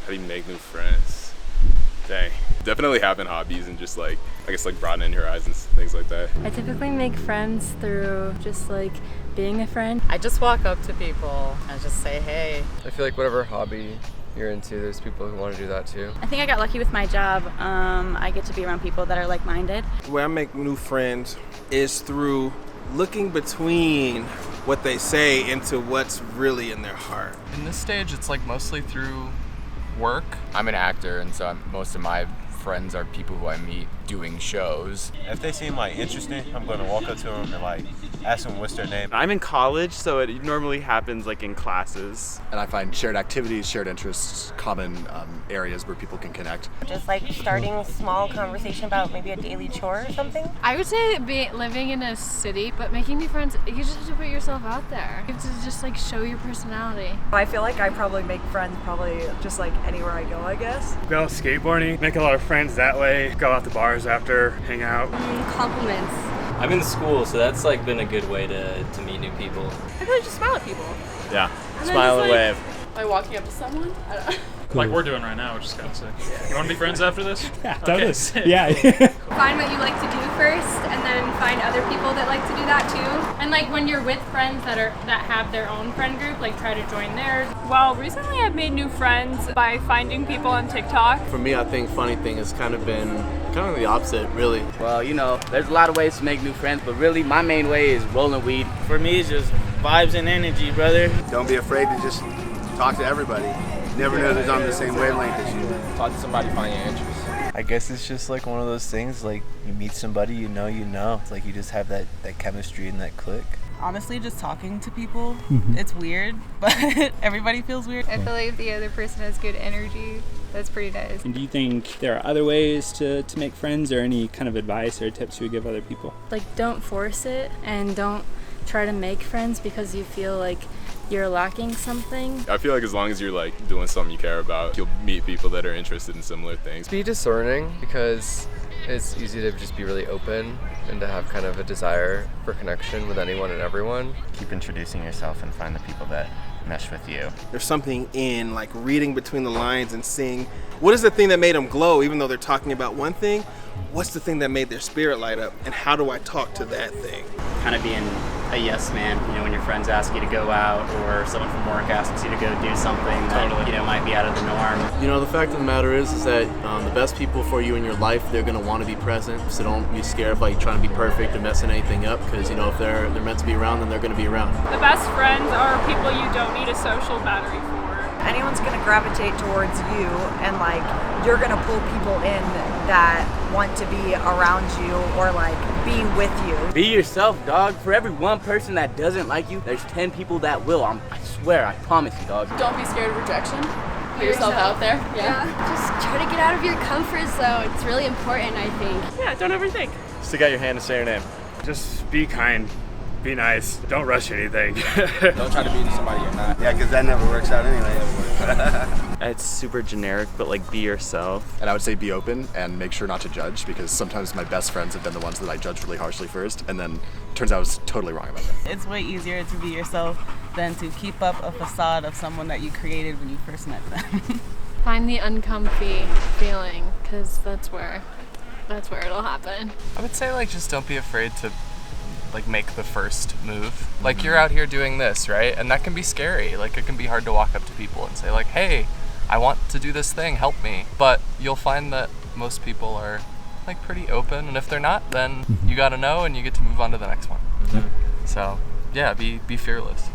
How do you make new friends? Dang. Definitely having hobbies and just like, I guess like broadening your horizons, things like that. I typically make friends through just like being a friend. I just walk up to people and just say, hey. I feel like whatever hobby you're into, there's people who want to do that too. I think I got lucky with my job. I get to be around people that are like-minded. The way I make new friends is through looking between what they say into what's really in their heart. In this stage, it's like mostly through work. I'm an actor, and so most of my friends are people who I meet doing shows. If they seem like interesting, I'm going to walk up to them and like ask them what's their name. I'm in college, so it normally happens like in classes. And I find shared activities, shared interests, common areas where people can connect. Just like starting a small conversation about maybe a daily chore or something. I would say living in a city, but making new friends, you just have to put yourself out there. You have to just like show your personality. I feel like I probably make friends just like anywhere I go, I guess. Go skateboarding, make a lot of friends that way, go out to bars after, hang out. Compliments. I'm in school, so that's like been a good way to meet new people. I really just smile at people. Yeah, And smile and wave. By walking up to someone, I don't know. Like we're doing right now, which is kind of sick. You want to be friends after this? Yeah, okay, yeah. Find what you like to do first, and then find other people that like to do that too. And like when you're with friends that have their own friend group, like try to join theirs. Well, recently I've made new friends by finding people on TikTok. For me, I think funny thing has kind of been the opposite, really. Well, you know, there's a lot of ways to make new friends, but really my main way is rolling weed. For me, it's just vibes and energy, brother. Don't be afraid to just talk to everybody. Never know who's on the same wavelength as you. Talk to somebody, find your interests. I guess it's just like one of those things, like you meet somebody, you know. It's like you just have that chemistry and that click. Honestly, just talking to people, it's weird, but everybody feels weird. I feel like if the other person has good energy, that's pretty nice. And do you think there are other ways to make friends, or any kind of advice or tips you would give other people? Like, don't force it and don't try to make friends because you feel like you're lacking something. I feel like as long as you're like doing something you care about, you'll meet people that are interested in similar things. Be discerning, because it's easy to just be really open and to have kind of a desire for connection with anyone and everyone. Keep introducing yourself and find the people that mesh with you. There's something in like reading between the lines and seeing what is the thing that made them glow, even though they're talking about one thing. What's the thing that made their spirit light up, and how do I talk to that thing? Kind of being a yes man, you know, when your friends ask you to go out or someone from work asks you to go do something that, you know, might be out of the norm. You know, the fact of the matter is that the best people for you in your life, they're going to want to be present. So don't be scared of like trying to be perfect or messing anything up, because, you know, if they're meant to be around, then they're going to be around. The best friends are people you don't need a social battery for. Anyone's gonna gravitate towards you, and like you're gonna pull people in that want to be around you or like be with you. Be yourself, dog. For every one person that doesn't like you, there's 10 people that will. I swear, I promise you, dog. Don't be scared of rejection. Put yourself out there. Yeah. Just try to get out of your comfort zone. It's really important, I think. Yeah, don't overthink. Stick out your hand and say your name. Just be kind, be nice, don't rush anything. Don't try to be somebody you're not. Yeah, because that never works out anyway. It's super generic, but like be yourself. And I would say be open and make sure not to judge, because sometimes my best friends have been the ones that I judge really harshly first, and then turns out I was totally wrong about that. It's way easier to be yourself than to keep up a facade of someone that you created when you first met them. Find the uncomfy feeling, because that's where it'll happen. I would say like just don't be afraid to like make the first move. Like you're out here doing this, right? And that can be scary. Like it can be hard to walk up to people and say like, hey, I want to do this thing, help me. But you'll find that most people are like pretty open, and if they're not, then you gotta know and you get to move on to the next one. So yeah, be fearless.